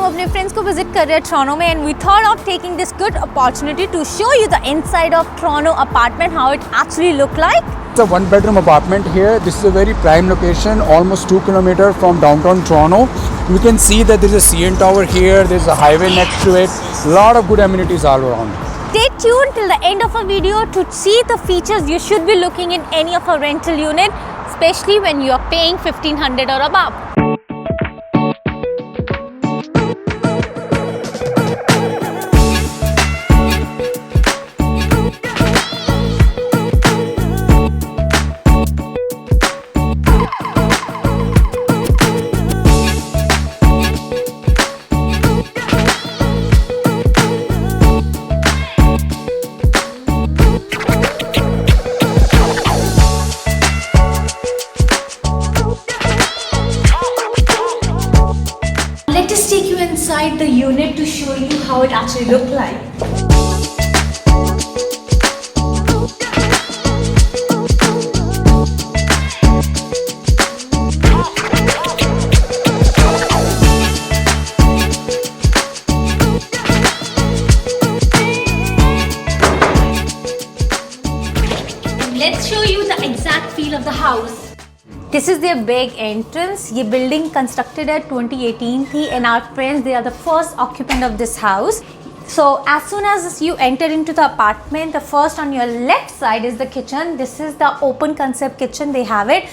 अपने फ्रेंड्स को विजिट कर रहे हैं टोरंटो में, and we thought of taking this good opportunity to show you the inside of Toronto apartment, how it actually look like. It's a one-bedroom apartment here. This is a very prime location, almost 2 kilometers from downtown Toronto. You can see that there's a CN Tower here. There's a highway next to it. A lot of good amenities all around. Stay tuned till the end of our video to see the features you should be looking in any of our rental unit, especially when you are paying $1,500 or above. Let us take you inside the unit to show you how it actually look like. Let's show you the exact feel of the house. This is their big entrance. ये building constructed at 2018 थी, and our friends, they are the first occupant of this house. So as soon as you enter into the apartment, the first on your left side is the kitchen. This is the open concept kitchen. They have it.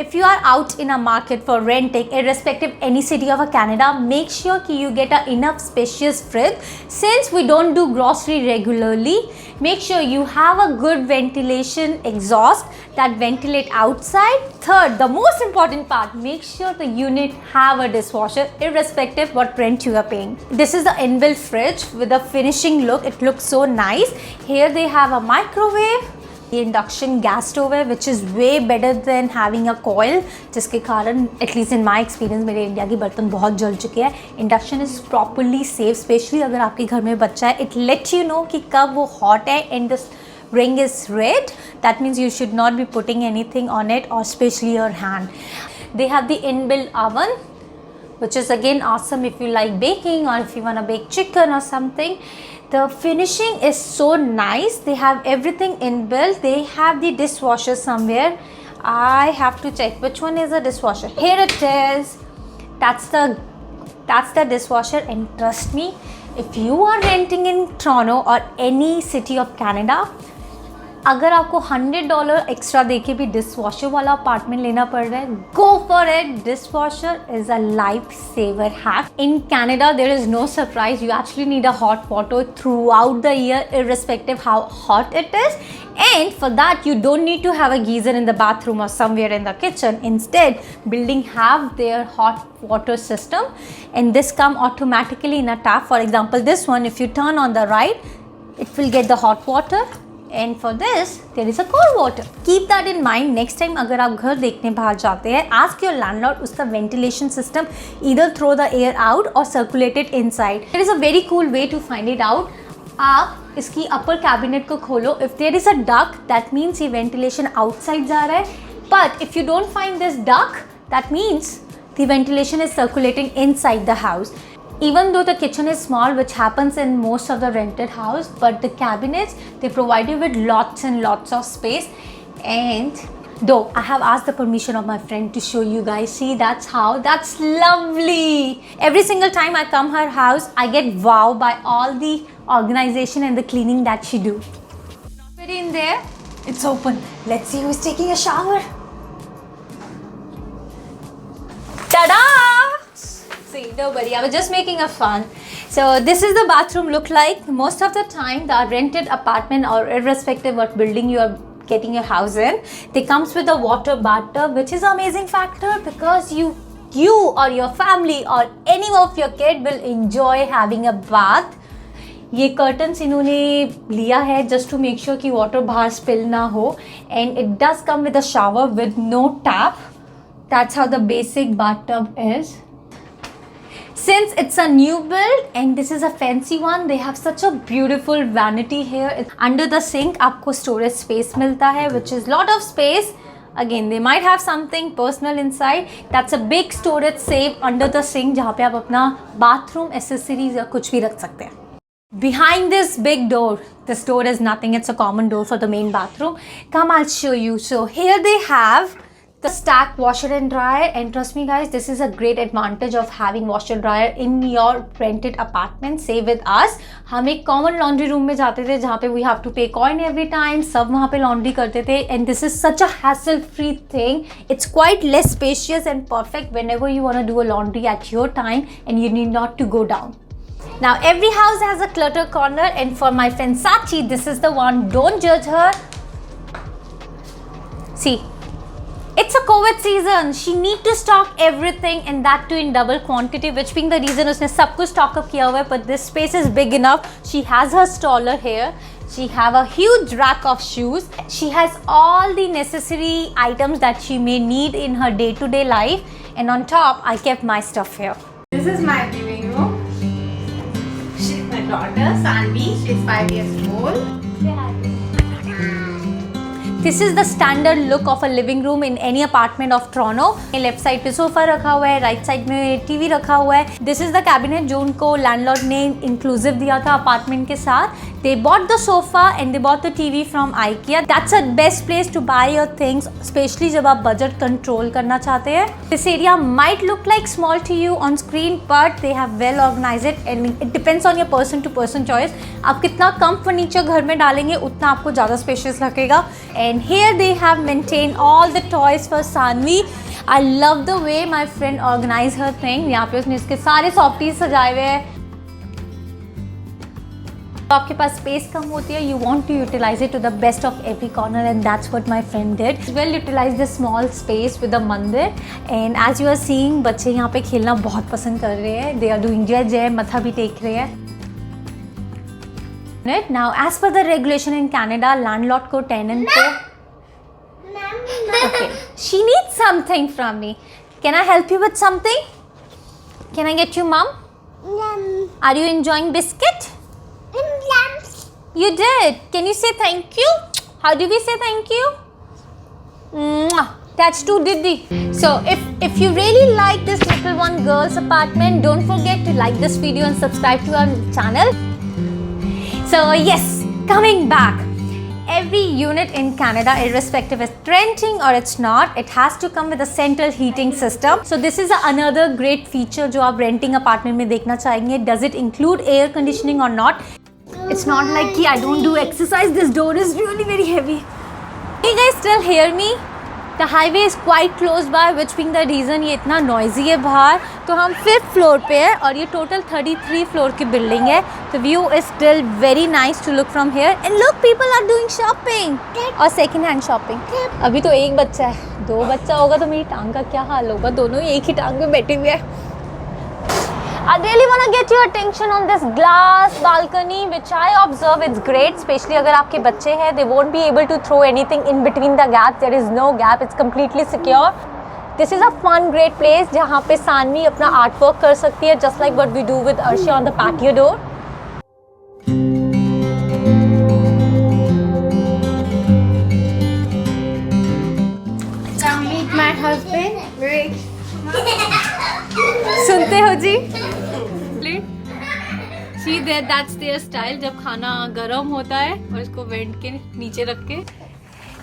If you are out in a market for renting, irrespective any city of Canada, make sure कि you get a enough spacious fridge. Since we don't do grocery regularly, make sure you have a good ventilation exhaust that ventilate outside. Third, the most important part, make sure the unit have a dishwasher irrespective what rent you are paying. This is the inbuilt fridge with a finishing look. It looks so nice. Here they have a microwave. ये induction gas stove है which is way better than having a coil, जिसके कारण at least in my experience मेरे India के बर्तन बहुत जल चुके हैं. Induction is properly safe, specially अगर आपके घर में बच्चा है. इट लेट यू नो कि कब वो हॉट है and the ring is red. That means you should not be putting anything on it, or especially your hand. They have the inbuilt oven, which is again awesome if you like baking or if you want to bake chicken or something. The finishing is so nice. They have everything inbuilt. They have the dishwasher somewhere. I have to check which one is the dishwasher. Here it is. That's the dishwasher, and trust me, if you are renting in Toronto or any city of Canada, अगर आपको $100 extra देके भी dishwasher वाला apartment लेना पड़ रहा है, go for it. Dishwasher is a life saver hack. In Canada there is no surprise, you actually need a hot water throughout the year irrespective how hot it is, and for that you don't need to have a geyser in the bathroom or somewhere in the kitchen. Instead, building have their hot water system, and this come automatically in a tap. For example, this one, if you turn on the right, it will get the hot water, and for this there is a cold water. Keep that in mind next time अगर आप घर देखने बाहर जाते हैं. Ask your landlord उसका ventilation system either throw the air out or circulate it inside. There is a very cool way to find it out. आप इसकी upper cabinet को खोलो. If there is a duct, that means ये ventilation outside जा रहा है. But if you don't find this duct, that means the ventilation is circulating inside the house. Even though the kitchen is small, which happens in most of the rented house, but the cabinets, they provide you with lots and lots of space. And though I have asked the permission of my friend to show you guys, see, that's lovely. Every single time I come her house, I get wowed by all the organization and the cleaning that she do. Already in there, it's open. Let's see who's taking a shower. Ta-da! See, nobody. I was just making a fun. So this is the bathroom look like. Most of the time, the rented apartment, or irrespective what building you are getting your house in, they comes with a water bathtub, which is an amazing factor because you or your family or any of your kid will enjoy having a bath. ये curtains इन्होंने लिया है just to make sure कि water बाहर spill ना हो, and it does come with a shower with no tap. That's how the basic bathtub is. Since it's a new build and this is a fancy one, they have such a beautiful vanity here. Under the sink आपको storage space मिलता है, which is lot of space. Again, they might have something personal inside. That's a big storage safe under the sink जहाँ पे आप अपना bathroom accessories या कुछ भी रख सकते हैं. Behind this big door, this door is nothing, it's a common door for the main bathroom. Come, I'll show you. So here they have the stack washer and dryer, and trust me guys, this is a great advantage of having washer dryer in your rented apartment. Say with us, हम एक common laundry room में जाते थे जहाँ पे we have to pay coin every time, सब वहाँ पे laundry करते थे, and this is such a hassle free thing. It's quite less spacious and perfect whenever you want to do a laundry at your time and you need not to go down. Now every house has a clutter corner, and for my friend Sachi, this is the one. Don't judge her. See, it's a COVID season. She need to stock everything, and that too in double quantity, which being the reason उसने सब कुछ stock up किया हुआ है. But this space is big enough. She has her stroller here. She have a huge rack of shoes. She has all the necessary items that she may need in her day-to-day life. And on top, I kept my stuff here. This is my living room. She's my daughter, Sanvi. She's 5 years old. This is the standard look of a living room in any apartment of Toronto. Left side पे sofa रखा हुआ है, right side में TV रखा हुआ है. This is the cabinet जो उनको लैंडलॉर्ड ने इंक्लूसिव दिया था अपार्टमेंट के साथ. They bought the sofa and they bought the TV from IKEA. That's a best place to buy your things, especially जब आप budget control करना चाहते हैं. This area might look like small to you on screen, but they have well organized it, and it depends on your person to person choice. आप कितना कम furniture घर में डालेंगे उतना आपको ज़्यादा स्पेशियस लगेगा. And here they have maintained all the toys for Sanvi. I love the way my friend organized her thing. यहाँ पे उसने इसके सारे softies सजाए हुए हैं. तो आपके पास स्पेस कम होती है, you want to utilize it to the best of every corner, and that's what my friend did. Well utilize the small space with the mandir, and as you are seeing बच्चे यहाँ पे खेलना बहुत पसंद कर रहे हैं. दे आर डूइंग जय जय, मथा भी टेक रहे हैं. Now as per the regulation in Canada, landlord को टेनेंट को okay, she needs something from me. Can I help you with something? Can I get you mom? Are you enjoying biscuit? You did. Can you say thank you? How do we say thank you? Mwah. That's too diddy. So if you really like this little one girl's apartment, don't forget to like this video and subscribe to our channel. So yes, coming back. Every unit in Canada, irrespective of renting or it's not, it has to come with a central heating system. So this is another great feature जो आप renting apartment में देखना चाहेंगे. Does it include air conditioning or not? It's not like कि I don't do exercise. This door is really very heavy. Can you guys still hear me? The highway is quite close by, which being the reason ये इतना noisy है बाहर. तो हम 5th floor पे है और ये total 33 floor की building है. The view is still very nice to look from here. And look, people are doing shopping और second hand shopping. अभी तो एक बच्चा है, 2 बच्चा होगा तो मेरी टांग का क्या हाल होगा. दोनों ही एक ही टांग पे बैठे हुए हैं. I really want to get your attention on this glass balcony, which I observe it's great, especially अगर आपके बच्चे हैं. They won't be able to throw anything in between the gap. There is no gap. It's completely secure. This is a fun, great place जहाँ पे सानवी अपना artwork कर सकती है, just like what we do with Arshi on the patio door. Come meet my husband, Rick. सुनते हो जी? See there, that's their style. जब खाना गर्म होता है और इसको वेंट के नीचे रख के.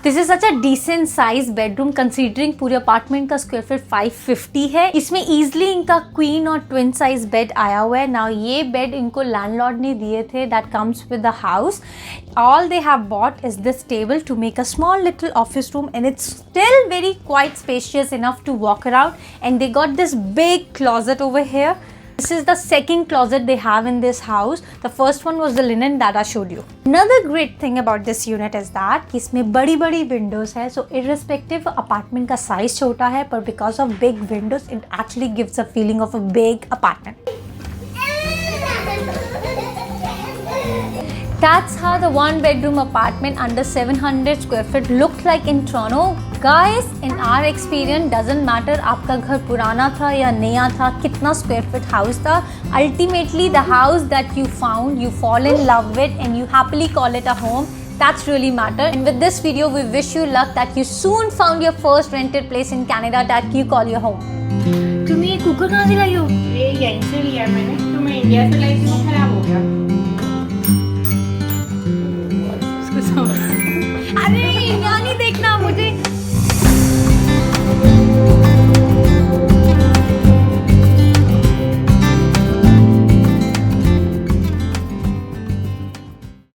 This is such a decent size bedroom considering पूरे अपार्टमेंट का स्क्वायर फीट 550 है. इसमें easily इनका क्वीन और ट्विन साइज बेड आया हुआ है. नाउ ये बेड इनको लैंडलॉर्ड ने दिए थे. That comes with the house. All they have bought is this table to make a small little office room, and it's still very quite spacious enough to walk around. And they got this big closet over here. This is the second closet they have in this house. The first one was the linen that I showed you. Another great thing about this unit is that कि इसमें बड़ी-बड़ी windows है. So irrespective apartment का size छोटा है, but because of big windows, it actually gives a feeling of a big apartment. That's how the one bedroom apartment under 700 square feet looked like in Toronto. Guys, in our experience, doesn't matter आपका घर पुराना था या नया था, कितना square feet house था. Ultimately, the house that you found, you fall in love with and you happily call it a home. That's really matter. And with this video, we wish you luck that you soon found your first rented place in Canada that you call your home. तुम्ही ये cooker कहाँ से लाई हो? ये यहीं से लिया मैंने, तो मैं इंडिया से लाई थी, वो खराब हो गया। अरे यानी